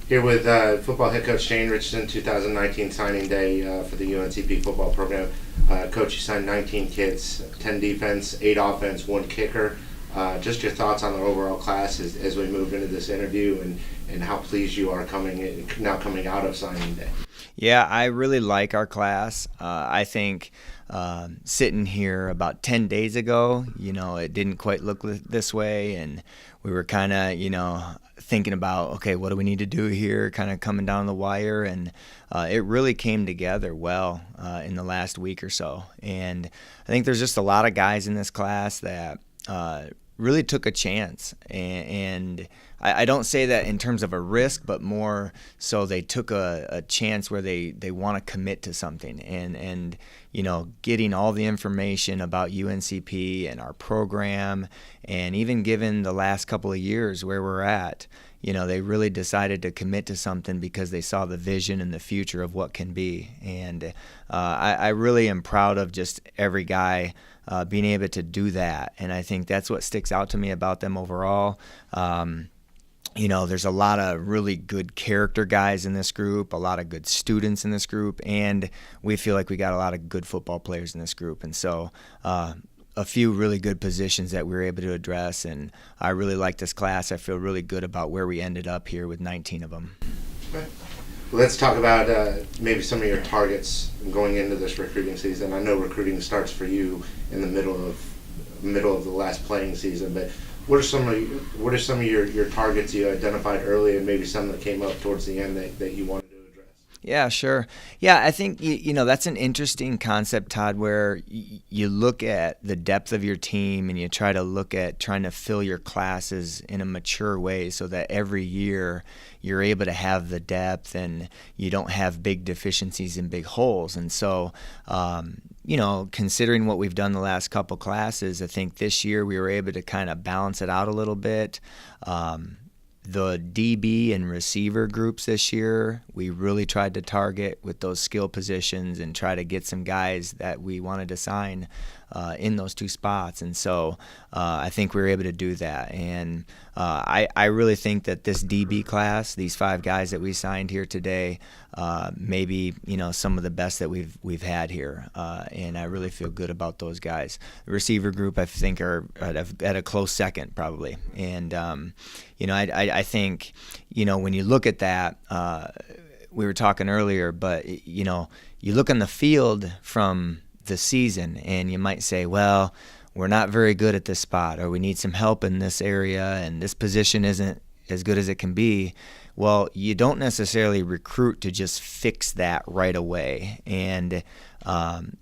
Here with football head coach Shane Richardson, 2019 signing day for the UNCP football program. Coach, you signed 19 kids, 10 defense, 8 offense, 1 kicker. Just your thoughts on the overall class as we move into this interview, and how pleased you are coming out of signing day. Yeah, I really like our class. I think sitting here about 10 days ago, it didn't quite look this way, and we were kind of, thinking about, okay, what do we need to do here, kind of coming down the wire, and it really came together well in the last week or so. And I think there's just a lot of guys in this class that really took a chance, and I don't say that in terms of a risk, but more so they took a chance where they want to commit to something, and getting all the information about UNCP and our program, and even given the last couple of years where we're at, they really decided to commit to something because they saw the vision and the future of what can be. And I really am proud of just every guy being able to do that, and I think that's what sticks out to me about them overall. There's a lot of really good character guys in this group, a lot of good students in this group, and we feel like we got a lot of good football players in this group. And so a few really good positions that we were able to address, and I really like this class. I feel really good about where we ended up here with 19 of them. Okay. Well, let's talk about maybe some of your targets going into this recruiting season. I know recruiting starts for you in the middle of the last playing season, but what are some of your targets you identified early, and maybe some that came up towards the end that you wanted to address? Yeah, sure. Yeah, I think that's an interesting concept, Todd, where you look at the depth of your team and you try to look at trying to fill your classes in a mature way so that every year you're able to have the depth and you don't have big deficiencies and big holes. And so considering what we've done the last couple classes, I think this year we were able to kind of balance it out a little bit. The DB and receiver groups this year, we really tried to target with those skill positions and try to get some guys that we wanted to sign in those 2 spots. And so I think we were able to do that. And I really think that this DB class, these 5 guys that we signed here today, maybe some of the best that we've had here, and I really feel good about those guys. The receiver group, I think, are at a close second probably. And I think when you look at that, we were talking earlier, but you look on the field from the season and you might say, well, we're not very good at this spot, or we need some help in this area, and this position isn't as good as it can be. Well, you don't necessarily recruit to just fix that right away. And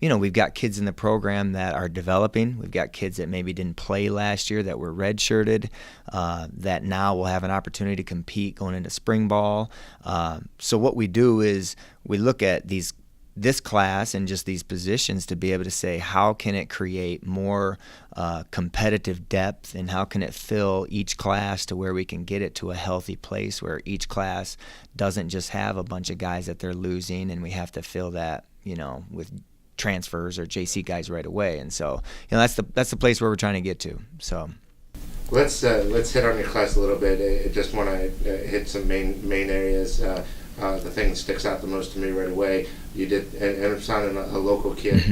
we've got kids in the program that are developing. We've got kids that maybe didn't play last year that were redshirted, that now will have an opportunity to compete going into spring ball. So what we do is we look at this class and just these positions to be able to say, how can it create more competitive depth, and how can it fill each class to where we can get it to a healthy place where each class doesn't just have a bunch of guys that they're losing and we have to fill that with transfers or JC guys right away. And so that's the place where we're trying to get to. So let's hit on your class a little bit. I just want to hit some main areas. The thing that sticks out the most to me right away, you did end up signing a local kid,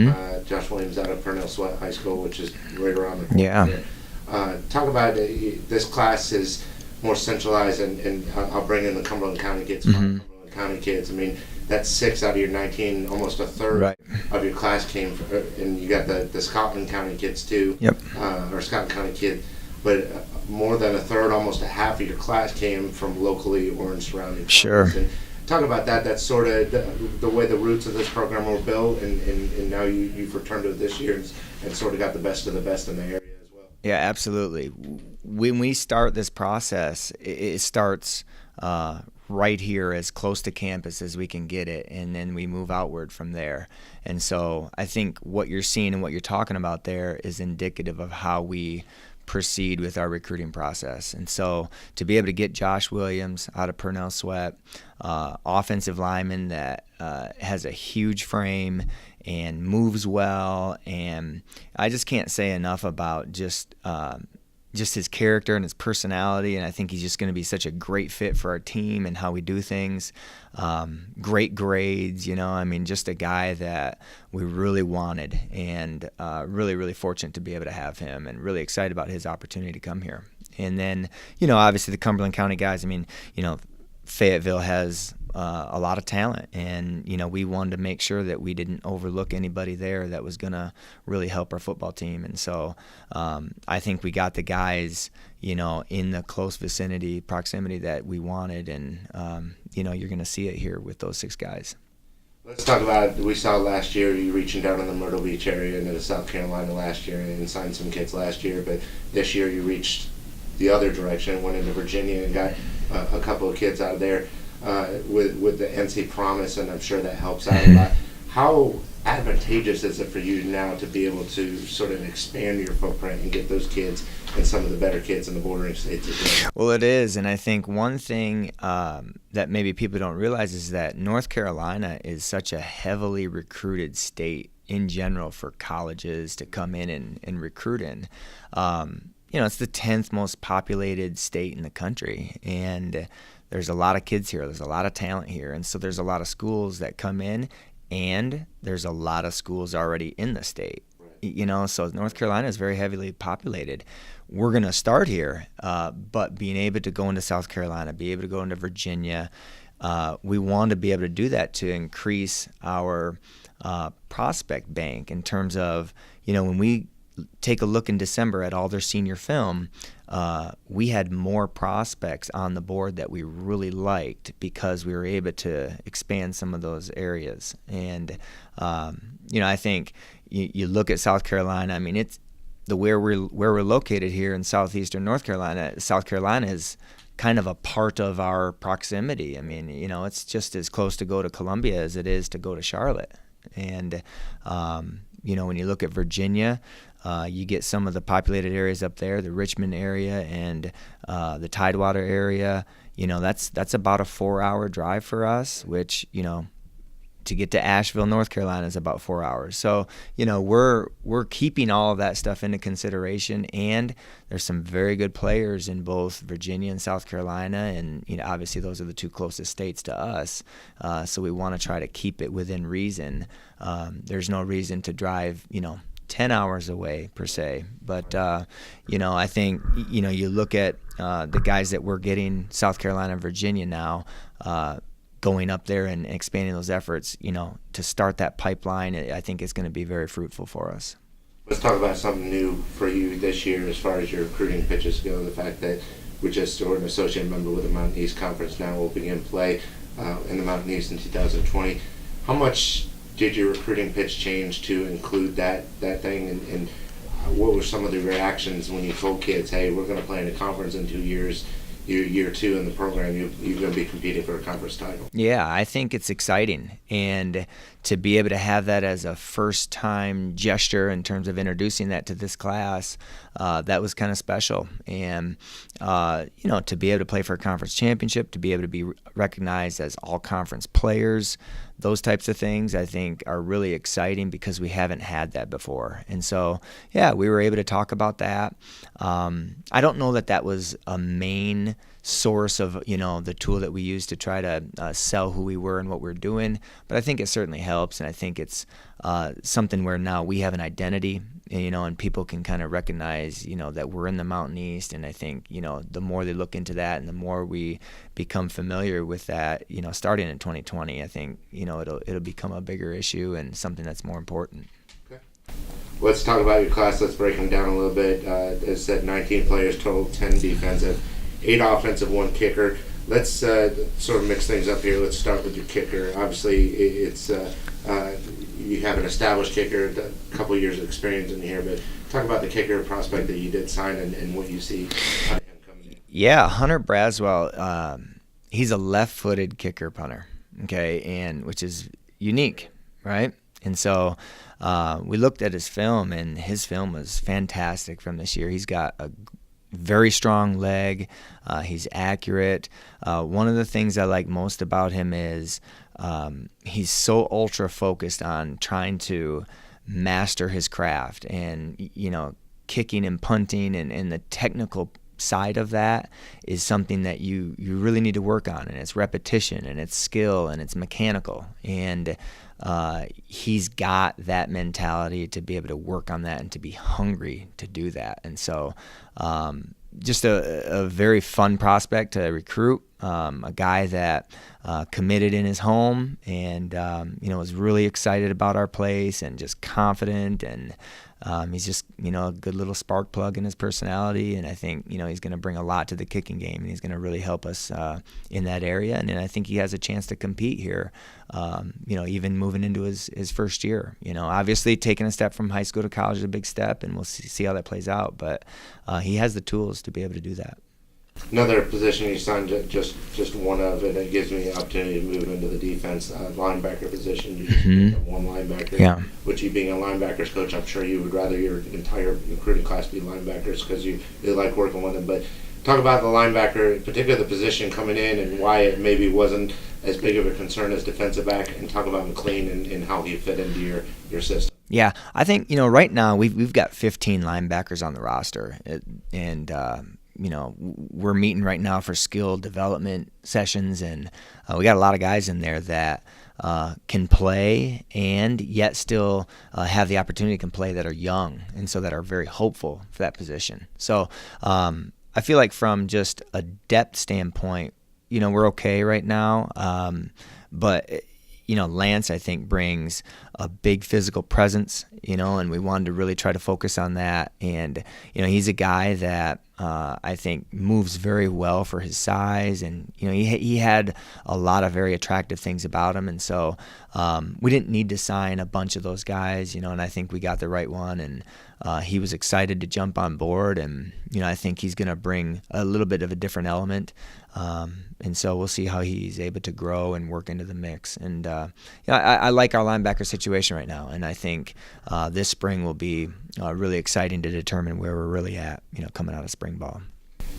Josh Williams, out of PURNELL SWETT High School, which is right around the corner. Yeah. Talk about this class is more centralized, and I'll bring in the Cumberland County kids. Cumberland County kids. I mean, that's 6 out of your 19, almost a third of your class came from, and you got the Scotland County kids too. Yep. Or Scotland County kid, but more than a third, almost a half of your class came from locally or in surrounding counties. Sure. And talk about that. That's sort of the way the roots of this program were built, and now you've returned to it this year and sort of got the best of the best in the area as well. Yeah, absolutely. When we start this process, it starts right here as close to campus as we can get it, and then we move outward from there. And so I think what you're seeing and what you're talking about there is indicative of how we proceed with our recruiting process. And so to be able to get Josh Williams out of PURNELL SWETT, offensive lineman that has a huge frame and moves well, and I just can't say enough about just just his character and his personality, and I think he's just going to be such a great fit for our team and how we do things. Great grades, I mean, just a guy that we really wanted, and really, really fortunate to be able to have him, and really excited about his opportunity to come here. And then, obviously the Cumberland County guys, I mean, Fayetteville has a lot of talent, and we wanted to make sure that we didn't overlook anybody there that was going to really help our football team. And so I think we got the guys in the close proximity that we wanted, and you're going to see it here with those 6 guys. Let's talk about, we saw last year you reaching down in the Myrtle Beach area into South Carolina last year and signed some kids last year, but this year you reached the other direction, went into Virginia and got a couple of kids out of there with the NC Promise, and I'm sure that helps out a lot. How advantageous is it for you now to be able to sort of expand your footprint and get those kids and some of the better kids in the bordering states as well? Well, it is, and I think one thing that maybe people don't realize is that North Carolina is such a heavily recruited state in general for colleges to come in and recruit in. It's the 10th most populated state in the country, and there's a lot of kids here. There's a lot of talent here, and so there's a lot of schools that come in, and there's a lot of schools already in the state. So North Carolina is very heavily populated. We're going to start here, but being able to go into South Carolina, be able to go into Virginia, we want to be able to do that to increase our prospect bank in terms of, when we take a look in December at all their senior film, we had more prospects on the board that we really liked because we were able to expand some of those areas. And, I think you look at South Carolina, I mean, it's where we're located here in southeastern North Carolina. South Carolina is kind of a part of our proximity. I mean, it's just as close to go to Columbia as it is to go to Charlotte. And, when you look at Virginia, you get some of the populated areas up there, the Richmond area and the Tidewater area. That's about a 4-hour drive for us, which, to get to Asheville, North Carolina is about 4 hours. So, we're keeping all of that stuff into consideration, and there's some very good players in both Virginia and South Carolina, and, obviously those are the 2 closest states to us. So we want to try to keep it within reason. There's no reason to drive, 10 hours away per se, but I think you look at the guys that we're getting, South Carolina and Virginia now, going up there and expanding those efforts, to start that pipeline. I think it's going to be very fruitful for us. Let's talk about something new for you this year as far as your recruiting pitches go. The fact that we just are an associate member with the Mountain East Conference now will begin play in the Mountain East in 2020. How much did your recruiting pitch change to include that thing, and what were some of the reactions when you told kids, hey, we're going to play in a conference in 2 years, year 2 in the program, you're going to be competing for a conference title? Yeah, I think it's exciting, and to be able to have that as a first-time gesture in terms of introducing that to this class, that was kind of special. And, to be able to play for a conference championship, to be able to be recognized as all-conference players, those types of things I think are really exciting because we haven't had that before. And so, yeah, we were able to talk about that. I don't know that was a main source of, the tool that we use to try to sell who we were and what we're doing, but I think it certainly helps, and I think it's something where now we have an identity, and people can kind of recognize, that we're in the Mountain East, and I think, the more they look into that and the more we become familiar with that, starting in 2020, I think, it'll become a bigger issue and something that's more important. Okay. Let's talk about your class. Let's break them down a little bit. As said, 19 players total, 10 defensive, 8 offensive, 1 kicker. Let's sort of mix things up here. Let's start with your kicker. Obviously, it's you have an established kicker, a couple years of experience in here, but talk about the kicker prospect that you did sign and what you see him coming in. Yeah, Hunter Braswell, he's a left-footed kicker punter, okay, and which is unique, right? And so we looked at his film, and his film was fantastic from this year. He's got a very strong leg. He's accurate. One of the things I like most about him is he's so ultra focused on trying to master his craft, and kicking and punting and the technical side of that is something that you really need to work on, and it's repetition and it's skill and it's mechanical, and he's got that mentality to be able to work on that and to be hungry to do that. And so just a very fun prospect to recruit, a guy that committed in his home and was really excited about our place and just confident, and he's just a good little spark plug in his personality, and I think he's going to bring a lot to the kicking game, and he's going to really help us in that area, and I think he has a chance to compete here, even moving into his first year. Obviously taking a step from high school to college is a big step, and we'll see how that plays out, but he has the tools to be able to do that. Another position you signed, just one of, and it gives me the opportunity to move into the defense linebacker position. You just picked up one linebacker. Yeah. Which, you being a linebackers coach, I'm sure you would rather your entire recruiting class be linebackers because you like working with them. But talk about the linebacker, particularly the position coming in, and why it maybe wasn't as big of a concern as defensive back, and talk about McLean and how he fit into your system. Yeah, I think right now we've got 15 linebackers on the roster, and we're meeting right now for skill development sessions, and we got a lot of guys in there that can play and yet still have the opportunity to play, that are young, and so that are very hopeful for that position. So I feel like from just a depth standpoint, we're okay right now, but Lance, I think, brings a big physical presence, and we wanted to really try to focus on that. And, he's a guy that I think moves very well for his size, and, he had a lot of very attractive things about him. And so we didn't need to sign a bunch of those guys, and I think we got the right one. And he was excited to jump on board, and, I think he's going to bring a little bit of a different element. And so we'll see how he's able to grow and work into the mix. And I like our linebacker situation right now, and I think this spring will be really exciting to determine where we're really at, coming out of spring ball.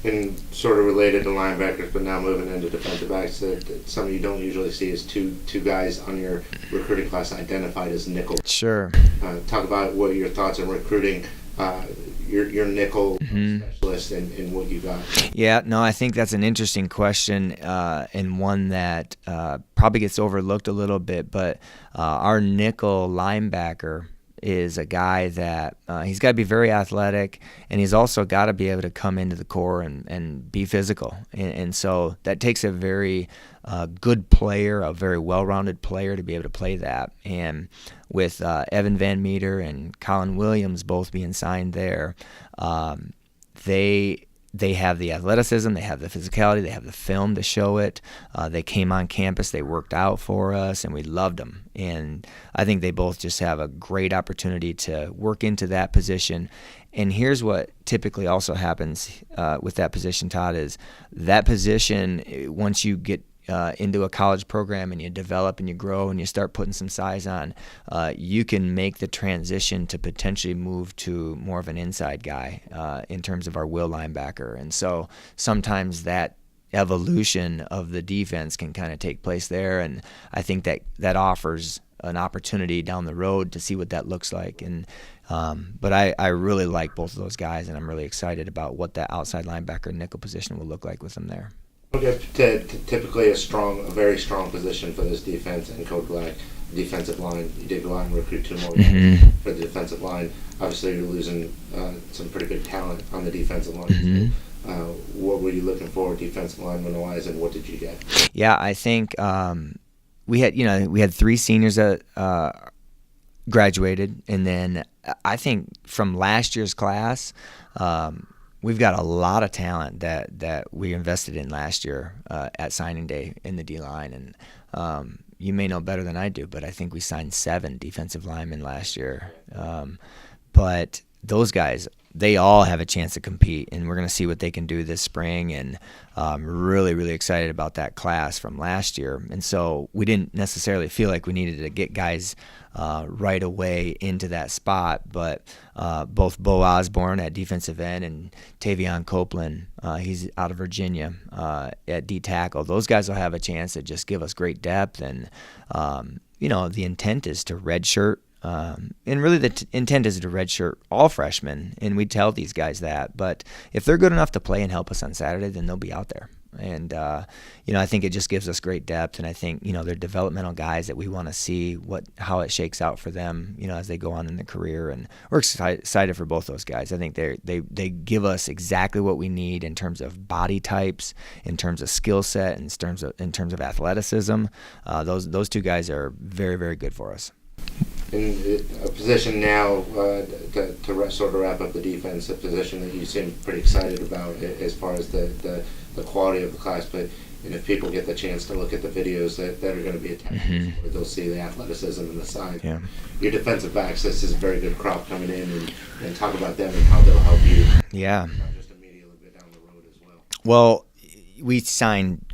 And sort of related to linebackers, but now moving into defensive backs, that some of you don't usually see is two guys on your recruiting class identified as nickel. Sure. Talk about what your thoughts on recruiting your nickel specialist and what you got. Yeah, no, I think that's an interesting question, and one that probably gets overlooked a little bit, but our nickel linebacker is a guy that he's got to be very athletic, and he's also got to be able to come into the core and be physical. And so that takes a very good player, a very well-rounded player, to be able to play that. And with Evan Van Meter and Colin Williams both being signed there, they have the athleticism, they have the physicality, they have the film to show it. They came on campus, they worked out for us, and we loved them. And I think they both just have a great opportunity to work into that position. And here's what typically also happens with that position, Todd, is that position, once you get into a college program and you develop and you grow and you start putting some size on, you can make the transition to potentially move to more of an inside guy in terms of our will linebacker. And so sometimes that evolution of the defense can kind of take place there, and I think that offers an opportunity down the road to see what that looks like. And but I really like both of those guys, and I'm really excited about what that outside linebacker nickel position will look like with them there. Okay, typically a very strong position for this defense, and Coach Black, defensive line. You did go out and recruit 2 more guys for the defensive line. Obviously, you're losing some pretty good talent on the defensive line. So, what were you looking for defensive lineman-wise, and what did you get? Yeah, I think we had 3 seniors that graduated, and then I think from last year's class, we've got a lot of talent that we invested in last year at signing day in the D-line. And you may know better than I do, but I think we signed 7 defensive linemen last year. But those guys, they all have a chance to compete, and we're going to see what they can do this spring. And I'm really, really excited about that class from last year. And so we didn't necessarily feel like we needed to get guys right away into that spot, but both Bo Osborne at defensive end and TAVION Copeland, he's out of Virginia, at D tackle. Those guys will have a chance to just give us great depth, and the intent is to redshirt And really the intent is to redshirt all freshmen, and we tell these guys that. But if they're good enough to play and help us on Saturday, then they'll be out there. And, I think it just gives us great depth, and I think, they're developmental guys that we want to see how it shakes out for them, as they go on in their career. And we're excited for both those guys. I think they give us exactly what we need in terms of body types, in terms of skill set, in terms of athleticism. Those two guys are very, very good for us. In a position now, to sort of wrap up the defense, a position that you seem pretty excited about as far as the quality of the class. But if people get the chance to look at the videos that are going to be attached, where they'll see the athleticism and the size. Yeah. Your defensive backs, this is a very good crop coming in, and talk about them and how they'll help you. Yeah. Not just immediately, but down the road as well. Well, we signed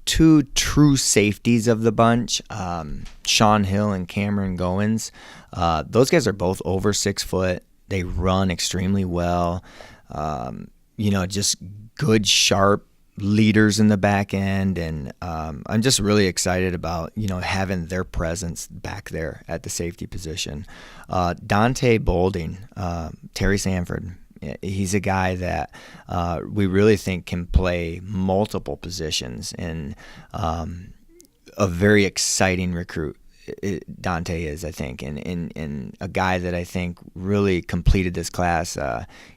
two true safeties of the bunch, Sean Hill and Cameron Goins. Those guys are both over 6 foot. They run extremely well. Just good, sharp leaders in the back end, and I'm just really excited about having their presence back there at the safety position. DANTE BOWLDING, Terry Sanford. He's a guy that we really think can play multiple positions, and a very exciting recruit. Dante is, I think, and a guy that I think really completed this class.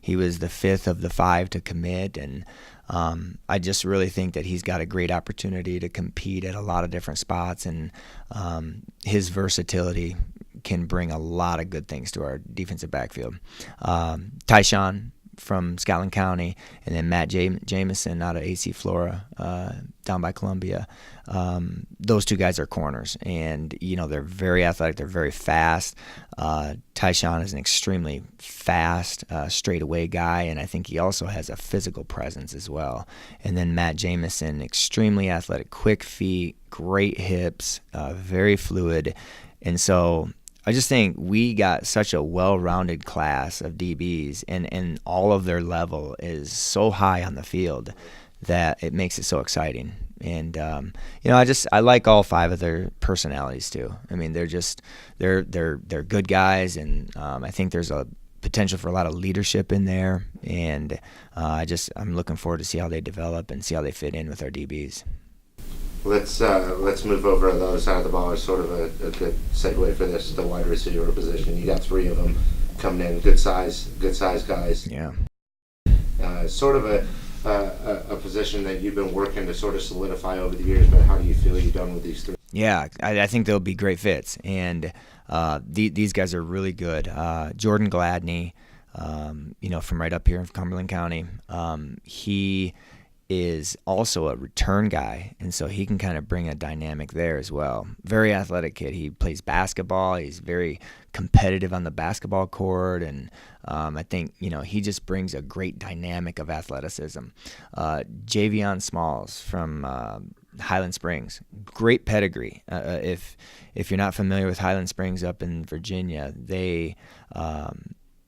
He was the 5th of the 5 to commit, and I just really think that he's got a great opportunity to compete at a lot of different spots, and his versatility can bring a lot of good things to our defensive backfield. Tyshawn from Scotland County, and then Matt Jamison out of AC FLORA down by Columbia. Those two guys are corners, and they're very athletic. They're very fast. Tyshawn is an extremely fast, straightaway guy, and I think he also has a physical presence as well. And then Matt Jamison, extremely athletic, quick feet, great hips, very fluid, and so I just think we got such a well-rounded class of DBs, and all of their level is so high on the field that it makes it so exciting. And I like all 5 of their personalities too. I mean, they're good guys, and I think there's a potential for a lot of leadership in there. And I'm looking forward to see how they develop and see how they fit in with our DBs. Let's move over to the other side of the ball. It's sort of a good segue for this, the wide receiver position. You got 3 of them coming in, good size guys. Yeah. Sort of a position that you've been working to sort of solidify over the years. But how do you feel you've done with these 3? Yeah, I think they'll be great fits, and these guys are really good. Jordan Gladney, from right up here in Cumberland County, he is also a return guy, and so he can kind of bring a dynamic there as well. Very athletic kid. He plays basketball. He's very competitive on the basketball court, and I think he just brings a great dynamic of athleticism. JAVION Smalls from Highland Springs, great pedigree. If you're not familiar with Highland Springs up in Virginia,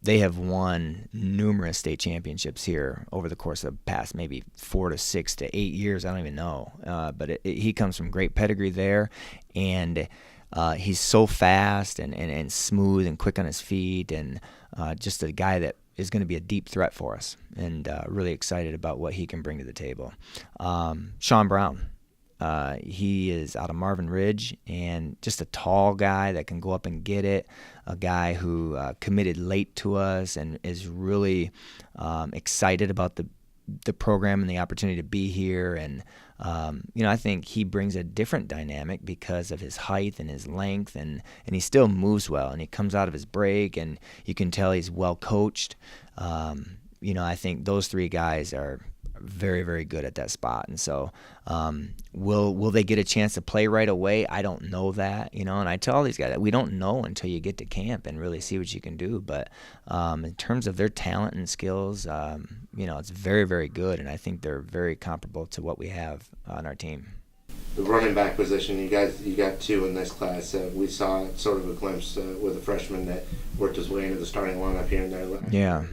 they have won numerous state championships here over the course of the past maybe 4 to 6 to 8 years. I don't even know. But he comes from great pedigree there, and he's so fast and smooth and quick on his feet, and just a guy that is going to be a deep threat for us, and really excited about what he can bring to the table. Sean Brown. He is out of Marvin Ridge, and just a tall guy that can go up and get it, a guy who committed late to us and is really excited about the program and the opportunity to be here. And I think he brings a different dynamic because of his height and his length, and he still moves well, and he comes out of his break, and you can tell he's well coached. I think those 3 guys are very, very good at that spot. And so will they get a chance to play right away? I don't know that, and I tell all these guys that we don't know until you get to camp and really see what you can do. But in terms of their talent and skills, it's very, very good, and I think they're very comparable to what we have on our team. The running back position, you got 2 in this class. We saw sort of a glimpse with a freshman that worked his way into the starting lineup here and there last year.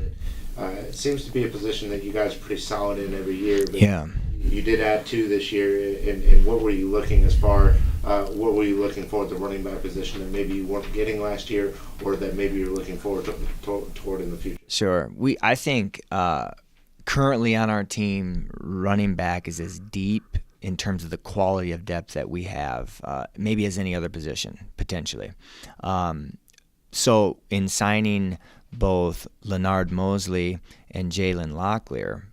It seems to be a position that you guys are pretty solid in every year. But yeah. You You did add 2 this year, and what were you looking what were you looking for at the running back position that maybe you weren't getting last year, or that maybe you're looking forward toward in the future? Sure. I think currently on our team, running back is as deep in terms of the quality of depth that we have, maybe as any other position, potentially. So in signing both Leonard Mosley and Jalen Locklear,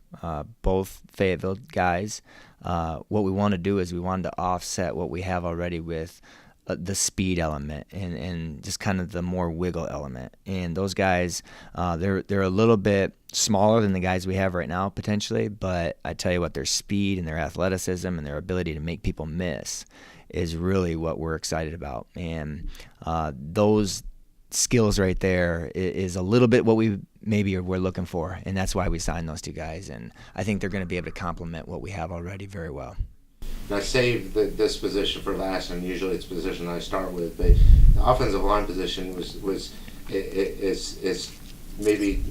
both Fayetteville guys, what we want to do is we wanted to offset what we have already with the speed element and just kind of the more wiggle element. And those guys, they're a little bit smaller than the guys we have right now potentially, but I tell you what, their speed and their athleticism and their ability to make people miss is really what we're excited about. And those skills right there is a little bit what we're looking for, and that's why we signed those 2 guys. And I think they're going to be able to complement what we have already very well. I saved this position for last, and usually it's the position I start with. But the offensive line position is maybe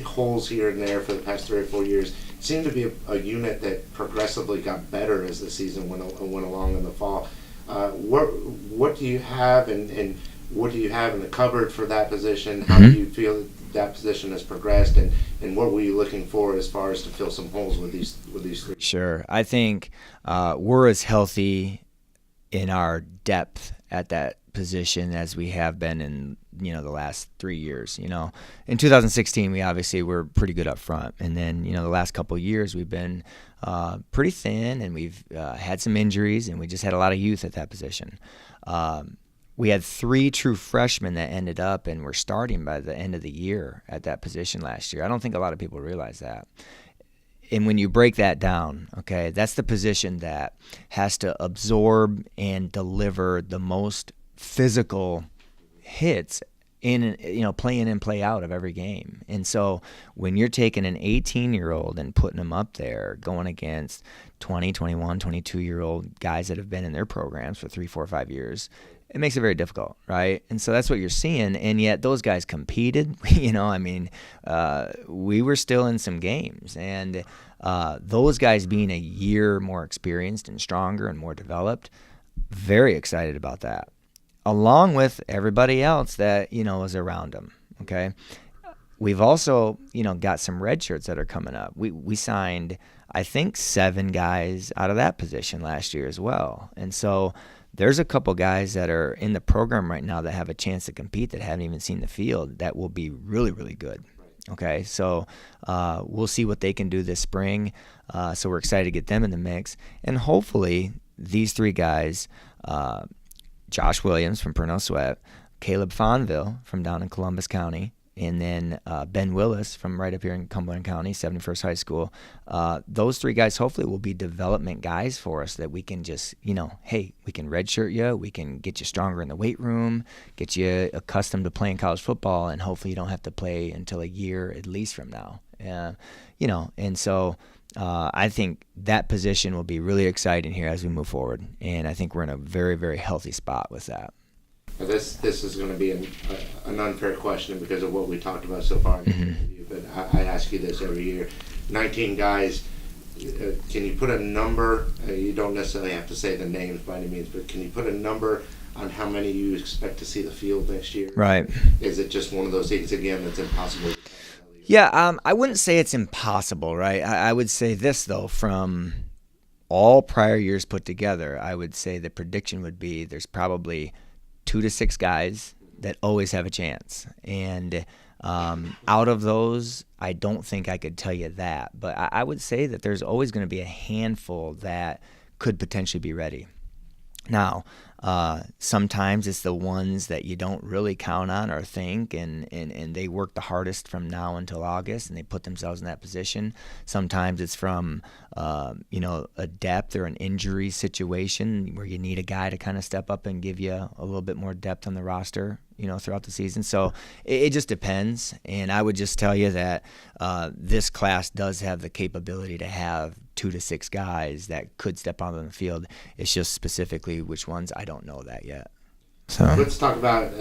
holes here and there for the past 3 or 4 years. It seemed to be a unit that progressively got better as the season went along in the fall. What do you have, and what do you have in the cupboard for that position? How do you feel that position has progressed, and what were you looking for as far as to fill some holes with these 3? Sure. I think we're as healthy in our depth at that position as we have been in the last 3 years. In 2016 we obviously were pretty good up front, and then the last couple of years we've been pretty thin, and we've had some injuries, and we just had a lot of youth at that position. We had 3 true freshmen that ended up and were starting by the end of the year at that position last year. I don't think a lot of people realize that. And when you break that down, okay, that's the position that has to absorb and deliver the most physical hits in, play in and play out of every game. And so when you're taking an 18-year-old and putting them up there going against 20, 21, 22-year-old guys that have been in their programs for 3, 4, 5 years, it makes it very difficult, right? And so that's what you're seeing, and yet those guys competed. We were still in some games, and those guys being a year more experienced and stronger and more developed, very excited about that, along with everybody else that, is around them, okay? We've also, got some red shirts that are coming up. We signed, I think, 7 guys out of that position last year as well, and so there's a couple guys that are in the program right now that have a chance to compete that haven't even seen the field that will be really, really good. Okay, so we'll see what they can do this spring. So we're excited to get them in the mix. And hopefully these 3 guys, Josh Williams from PURNELL SWETT, Caleb Fonville from down in Columbus County, and then Ben Willis from right up here in Cumberland County, 71st High School. Those 3 guys hopefully will be development guys for us that we can just, hey, we can redshirt you, we can get you stronger in the weight room, get you accustomed to playing college football, and hopefully you don't have to play until a year at least from now. And so I think that position will be really exciting here as we move forward, and I think we're in a very, very healthy spot with that. Now this is going to be an unfair question because of what we talked about so far in the interview, but I ask you this every year. 19 guys, can you put a number? You don't necessarily have to say the names by any means, but can you put a number on how many you expect to see the field next year? Right. Is it just one of those things, again, that's impossible? Yeah, I wouldn't say it's impossible, right? I would say this, though, from all prior years put together, I would say the prediction would be there's probably 2 to 6 guys that always have a chance. And out of those, I don't think I could tell you that. But I would say that there's always going to be a handful that could potentially be ready. Now, sometimes it's the ones that you don't really count on or think, and they work the hardest from now until August, and they put themselves in that position. Sometimes it's from, a depth or an injury situation where you need a guy to kind of step up and give you a little bit more depth on the roster, throughout the season. So it just depends, and I would just tell you that this class does have the capability to have 2 to 6 guys that could step out on the field. It's just specifically which ones, I don't know that yet. So let's talk about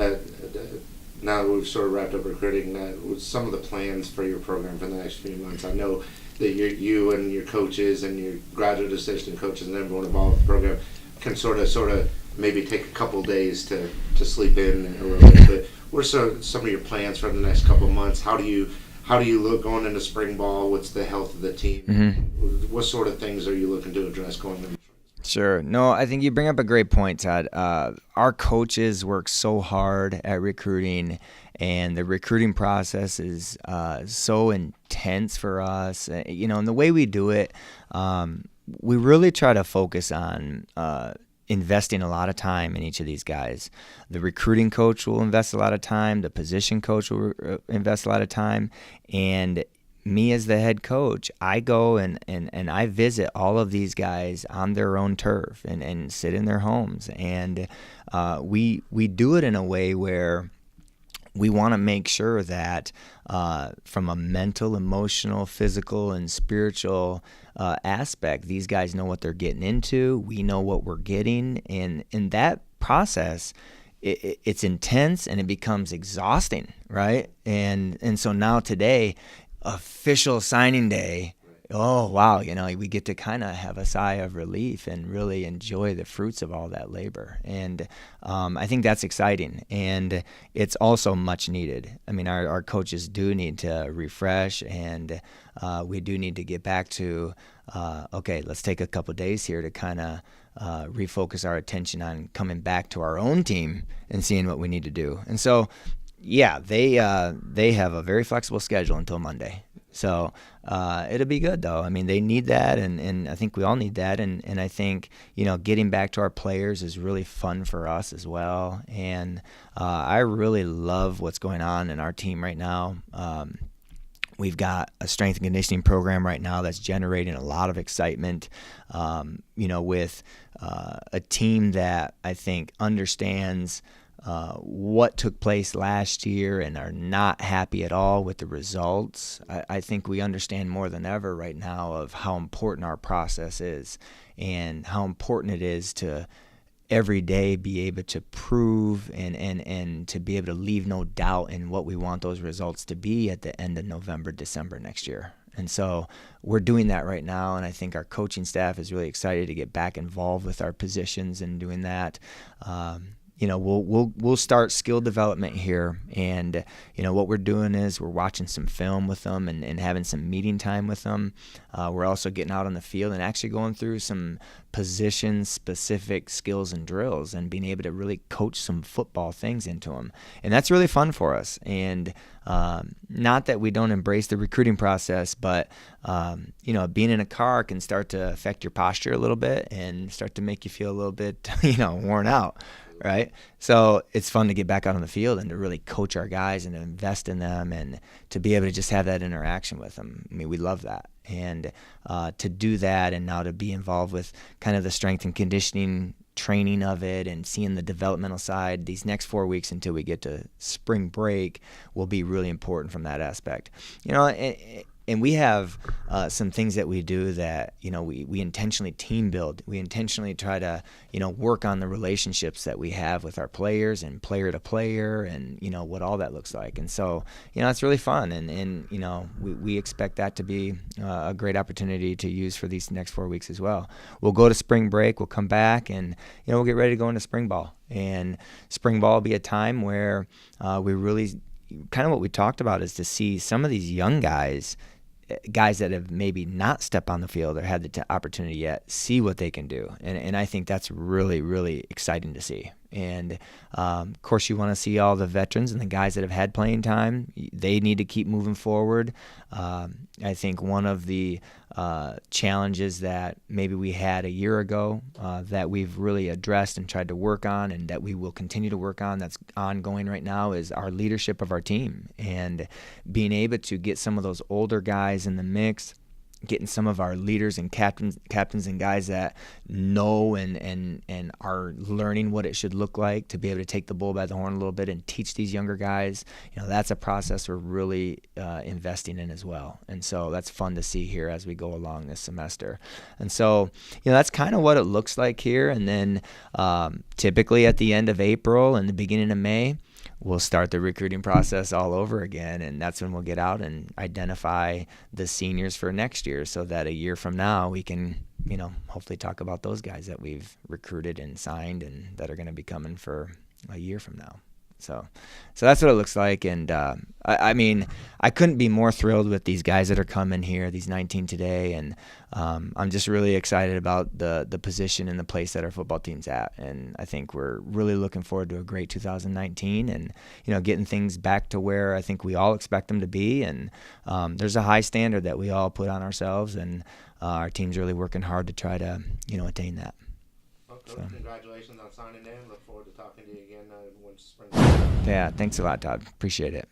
now that we've sort of wrapped up recruiting, with some of the plans for your program for the next few months. I know that you and your coaches and your graduate assistant coaches and everyone involved in the program can sort of maybe take a couple days to sleep in a little bit. But what are some of your plans for the next couple of months? How do you look going into spring ball? What's the health of the team? Mm-hmm. What sort of things are you looking to address going into? Sure. No, I think you bring up a great point, Todd. Our coaches work so hard at recruiting, and the recruiting process is so intense for us. And the way we do it, we really try to focus on investing a lot of time in each of these guys. The recruiting coach will invest a lot of time. The position coach will invest a lot of time. And me as the head coach, I go and I visit all of these guys on their own turf and sit in their homes. And we do it in a way where we want to make sure that from a mental, emotional, physical, and spiritual aspect, these guys know what they're getting into. We know what we're getting. And in that process, it's intense and it becomes exhausting, right? And so now today, official signing day, oh wow, we get to kind of have a sigh of relief and really enjoy the fruits of all that labor. And I think that's exciting, and it's also much needed. I mean, our coaches do need to refresh, and we do need to get back to okay, let's take a couple days here to kind of refocus our attention on coming back to our own team and seeing what we need to do. And so yeah, they have a very flexible schedule until Monday. So it'll be good, though. I mean, they need that, and I think we all need that. And I think, getting back to our players is really fun for us as well. And I really love what's going on in our team right now. We've got a strength and conditioning program right now that's generating a lot of excitement, with a team that I think understands what took place last year and are not happy at all with the results. I think we understand more than ever right now of how important our process is and how important it is to every day be able to prove and to be able to leave no doubt in what we want those results to be at the end of November, December next year. And so we're doing that right now, and I think our coaching staff is really excited to get back involved with our positions and doing that. We'll start skill development here, and what we're doing is we're watching some film with them and having some meeting time with them. We're also getting out on the field and actually going through some position-specific skills and drills and being able to really coach some football things into them, and that's really fun for us. And not that we don't embrace the recruiting process, but being in a car can start to affect your posture a little bit and start to make you feel a little bit worn out. Right? So it's fun to get back out on the field and to really coach our guys and to invest in them and to be able to just have that interaction with them. I mean, we love that. And to do that and now to be involved with kind of the strength and conditioning training of it and seeing the developmental side, these next 4 weeks until we get to spring break will be really important from that aspect. And we have some things that we do that, we intentionally team build. We intentionally try to, work on the relationships that we have with our players and player to player and, what all that looks like. And so, it's really fun. And we expect that to be a great opportunity to use for these next 4 weeks as well. We'll go to spring break. We'll come back and, we'll get ready to go into spring ball. And spring ball will be a time where we really kind of what we talked about is to see some of these young guys that have maybe not stepped on the field or had the opportunity yet, see what they can do. And I think that's really, really exciting to see. And, of course, you want to see all the veterans and the guys that have had playing time. They need to keep moving forward. I think one of the challenges that maybe we had a year ago that we've really addressed and tried to work on and that we will continue to work on that's ongoing right now is our leadership of our team and being able to get some of those older guys in the mix, getting some of our leaders and captains and guys that know and are learning what it should look like to be able to take the bull by the horn a little bit and teach these younger guys. That's a process we're really investing in as well. And so that's fun to see here as we go along this semester. And so, that's kind of what it looks like here. And then typically at the end of April and the beginning of May, we'll start the recruiting process all over again, and that's when we'll get out and identify the seniors for next year, so that a year from now we can, hopefully talk about those guys that we've recruited and signed and that are going to be coming for a year from now. So that's what it looks like, and I mean, I couldn't be more thrilled with these guys that are coming here, these 19 today, and I'm just really excited about the position and the place that our football team's at, and I think we're really looking forward to a great 2019, and getting things back to where I think we all expect them to be, and there's a high standard that we all put on ourselves, and our team's really working hard to try to attain that. Coach, congratulations on signing in. Look forward to talking to you again once spring. Yeah, thanks a lot, Todd. Appreciate it.